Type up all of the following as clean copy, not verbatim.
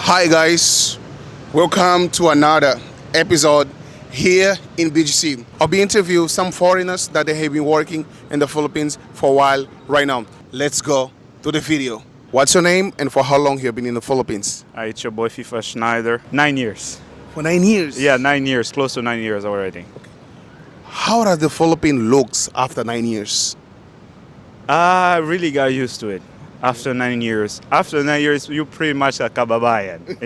Hi guys, welcome to another episode here in BGC. I'll be interviewing some foreigners that they have been working in the Philippines for a while right now. Let's go to the video. What's your name and for how long you have been in the Philippines? It's your boy FIFA Schneider. 9 years. For 9 years. Yeah, 9 years, close to 9 years already. How does the Philippines looks after 9 years? I really got used to it. After 9 years, you're pretty much a kababayan.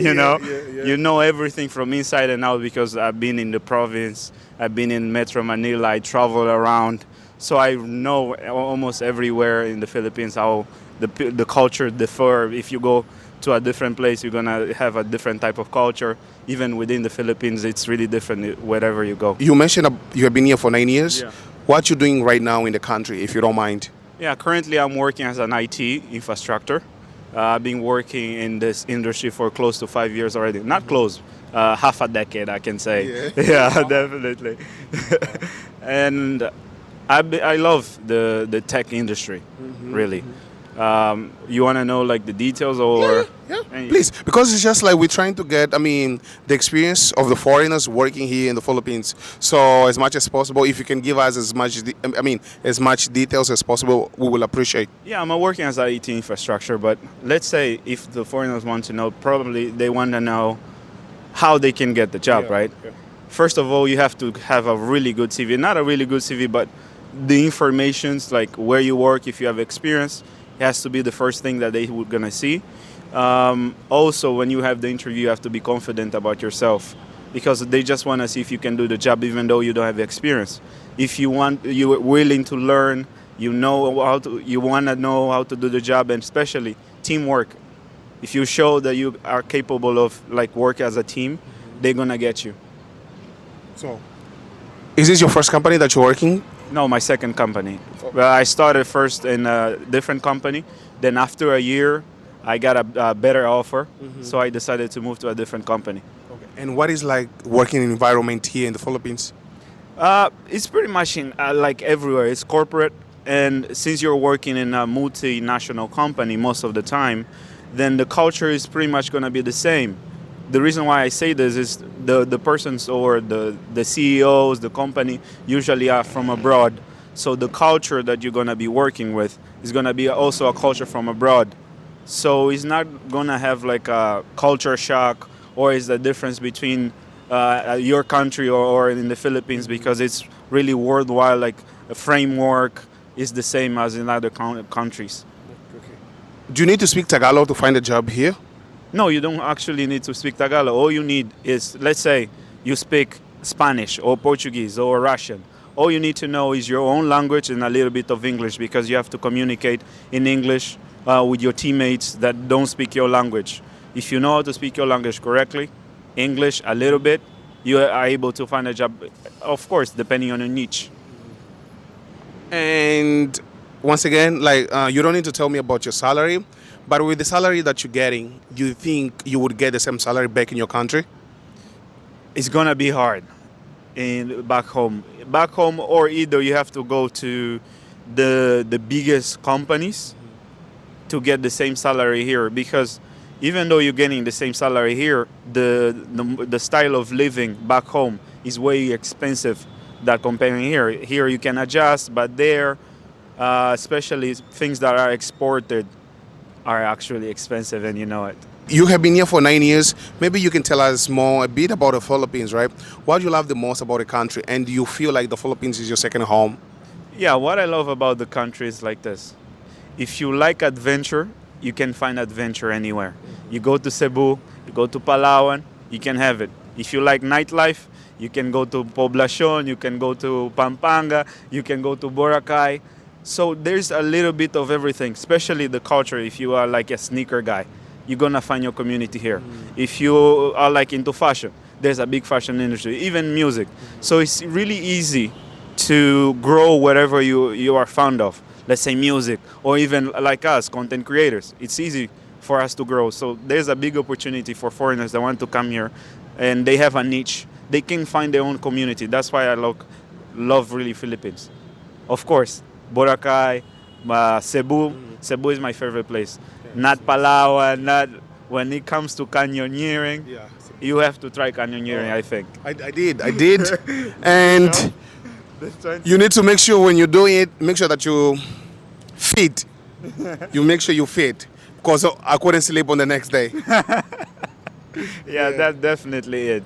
You know everything from inside and out because I've been in the province, I've been in Metro Manila, I travel around, so I know almost everywhere in the Philippines how the culture differ. If you go to a different place, you're gonna have a different type of culture. Even within the Philippines, it's really different wherever you go. You mentioned you have been here for 9 years. Yeah. What you doing right now in the country, if you don't mind? Yeah, currently I'm working as an IT infrastructor. I've been working in this industry for close to 5 years already. Not close, half a decade, I can say. Yeah, definitely. And I love the tech industry, really. You want to know like the details or? Yeah, please, because it's just like we're trying to get, the experience of the foreigners working here in the Philippines. So as much as possible, if you can give us as much, as much details as possible, we will appreciate. Yeah, I'm working as IT infrastructure, but let's say if the foreigners want to know, probably they want to know how they can get the job, right? Yeah. First of all, you have to have a really good CV. Not a really good CV, but the information's like where you work, if you have experience, it has to be the first thing that they were going to see. Also, when you have the interview, you have to be confident about yourself because they just want to see if you can do the job even though you don't have experience. If you're willing to learn, you want to know how to do the job, and especially teamwork. If you show that you are capable of like work as a team, they're going to get you. So, is this your first company that you're working? No, my second company. Well, I started first in a different company. Then after a year, I got a better offer, so I decided to move to a different company. Okay. And what is like working environment here in the Philippines? It's pretty much like everywhere. It's corporate, and since you're working in a multinational company most of the time, then the culture is pretty much going to be the same. The reason why I say this is the persons or the CEOs, the company usually are from abroad. So the culture that you're going to be working with is going to be also a culture from abroad. So it's not going to have like a culture shock or is the difference between your country or in the Philippines, because it's really worldwide, like a framework is the same as in other countries. Okay. Do you need to speak Tagalog to find a job here? No, you don't actually need to speak Tagalog. All you need is, let's say, you speak Spanish or Portuguese or Russian. All you need to know is your own language and a little bit of English, because you have to communicate in English with your teammates that don't speak your language. If you know how to speak your language correctly, English a little bit, you are able to find a job, of course, depending on your niche. And once again, you don't need to tell me about your salary, but with the salary that you're getting, do you think you would get the same salary back in your country? It's gonna be hard back home. Back home, or either you have to go to the biggest companies to get the same salary here, because even though you're getting the same salary here, the style of living back home is way expensive than comparing here. Here you can adjust, but there, especially things that are exported, are actually expensive, and you know it. You have been here for 9 years. Maybe you can tell us a bit about the Philippines, right? What do you love the most about the country, and do you feel like the Philippines is your second home? Yeah, what I love about the country is like this. If you like adventure, you can find adventure anywhere. You go to Cebu, you go to Palawan, you can have it. If you like nightlife, you can go to Poblacion, you can go to Pampanga, you can go to Boracay. So there's a little bit of everything, especially the culture. If you are like a sneaker guy, you're gonna find your community here. If you are like into fashion, there's a big fashion industry, even music. So it's really easy to grow wherever you are fond of. Let's say music, or even like us, content creators. It's easy for us to grow. So there's a big opportunity for foreigners that want to come here, and they have a niche. They can find their own community. That's why I love really Philippines. Of course, Boracay, Cebu. Cebu is my favorite place. Not Palawan, not when it comes to canyoneering, Yeah. you have to try canyoneering, I think. I did. And you need to make sure when you're doing it, make sure that you fit. You make sure you fit. Because I couldn't sleep on the next day. Yeah, that's definitely it.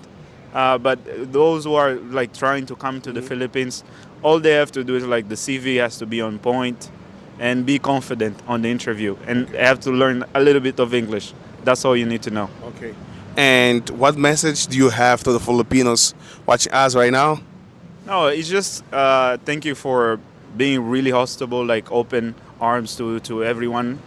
But those who are like trying to come to the Philippines, all they have to do is like the CV has to be on point and be confident on the interview and have to learn a little bit of English. That's all you need to know. Okay. And what message do you have to the Filipinos watching us right now? No, it's just thank you for being really hospitable, like open arms to everyone,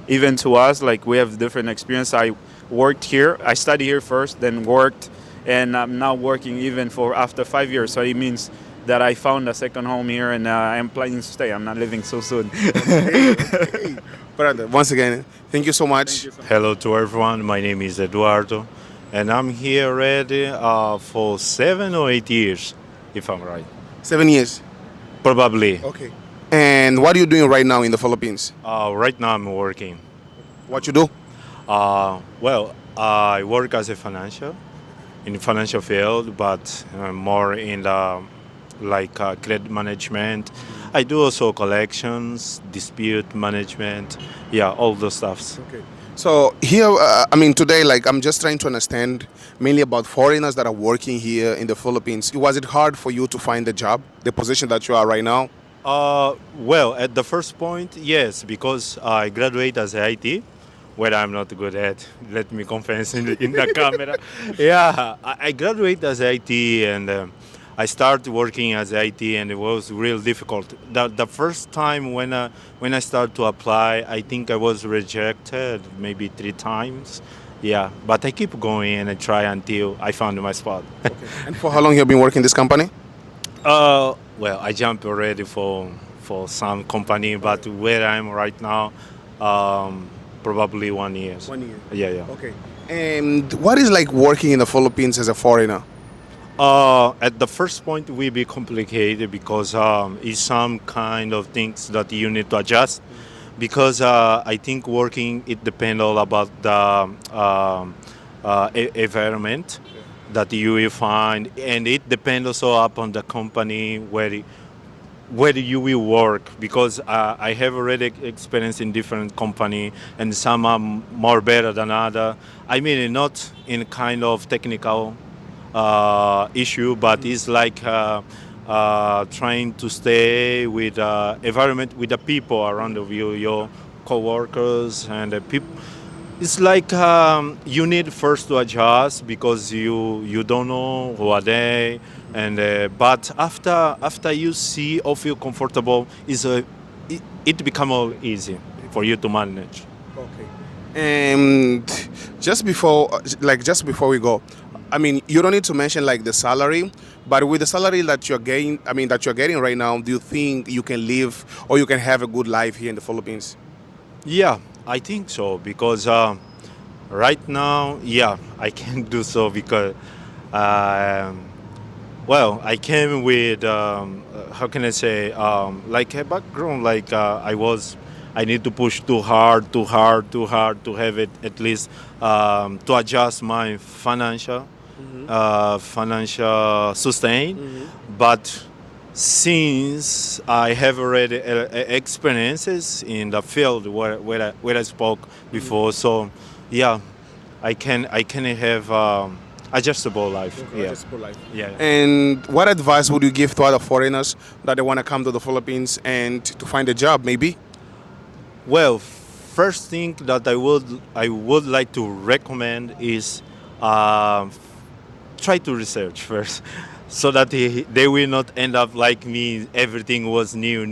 even to us. Like we have different experience. I worked here. I studied here first, then worked, and I'm now working even for after 5 years. So it means that I found a second home here, and I'm planning to stay. I'm not leaving so soon. Brother, once again, thank you so much. Hello to everyone. My name is Eduardo, and I'm here already for 7 or 8 years, if I'm right. 7 years. Probably. Okay. And what are you doing right now in the Philippines? Right now I'm working. What you do? Well, I work as a in the financial field, but more in the credit management. I do also collections, dispute management, yeah, all those stuffs. Okay. So here, today, like I'm just trying to understand mainly about foreigners that are working here in the Philippines. Was it hard for you to find a job, the position that you are right now? Well, at the first point, yes, because I graduate as a IT, where I'm not good at. Let me confess in the camera. Yeah, I graduate as IT, and I started working as IT, and it was real difficult. The first time when I started to apply, I think I was rejected maybe 3 times. Yeah, but I keep going and I try until I found my spot. And for how long you have been working in this company? Well, I jumped already for some company, but where I'm right now, probably 1 year. 1 year. Yeah, yeah. Okay. And what is like working in the Philippines as a foreigner? At the first point, will be complicated because it's some kind of things that you need to adjust. Because I think working it depends all about the environment that you will find, and it depends also upon the company where you will work. Because I have already experience in different company, and some are more better than other. I mean, not in kind of technical issue, but it's like trying to stay with environment, with the people around of you, your co-workers and the people. It's like you need first to adjust because you don't know who are they, and but after you see or feel comfortable, it become all easy for you to manage. Okay. And just before we go, you don't need to mention like the salary, but with the salary that you're getting right now, do you think you can live or you can have a good life here in the Philippines? Yeah, I think so because right now, yeah, I can do so because, well, I came with how can I say, like a background, like I need to push too hard to have it at least to adjust my financial sustain, but since I have already experiences in the field where I spoke before, so yeah, I can have adjustable life. Yeah. Adjustable life. Yeah. And what advice would you give to other foreigners that they want to come to the Philippines and to find a job, maybe? Well, first thing that I would like to recommend is try to research first, so that they will not end up like me. Everything was new.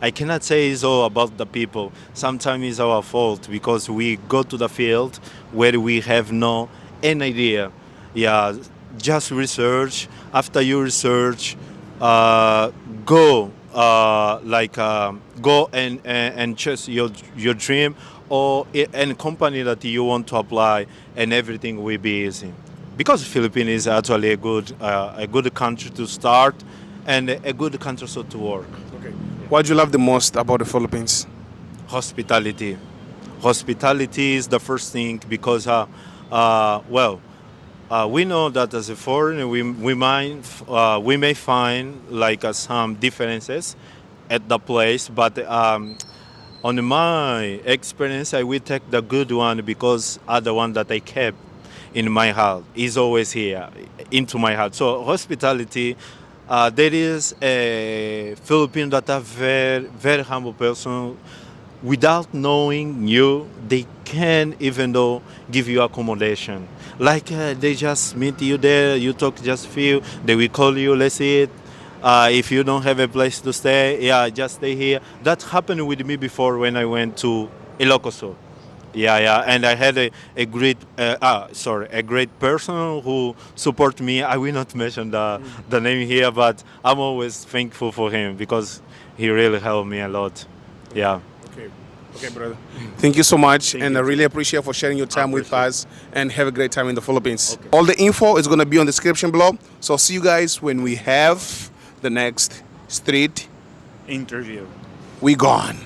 I cannot say it's all about the people. Sometimes it's our fault because we go to the field where we have no any idea. Yeah, just research. After you research, go go and chase your dream or any company that you want to apply, and everything will be easy. Because Philippines is actually a good country to start and a good country also to work. Okay. What do you love the most about the Philippines? Hospitality. Hospitality is the first thing because, we know that as a foreigner, we may find like some differences at the place, but on my experience, I will take the good one because the one that I kept in my heart is always here into my heart. So hospitality, there is a Filipino that are very very humble person. Without knowing you, they can even though give you accommodation. Like they just meet you there, you talk just few, they will call you, let's eat. If you don't have a place to stay, yeah, just stay here. That happened with me before when I went to Ilocos. Yeah, and I had a great person who support me. I will not mention the name here, but I'm always thankful for him because he really helped me a lot. Yeah. Okay. Okay, brother. Thank you so much, Thank and you. I really appreciate for sharing your time with appreciate us, and have a great time in the Philippines. All the info is going to be on the description below. So see you guys when we have the next street. Interview. We gone.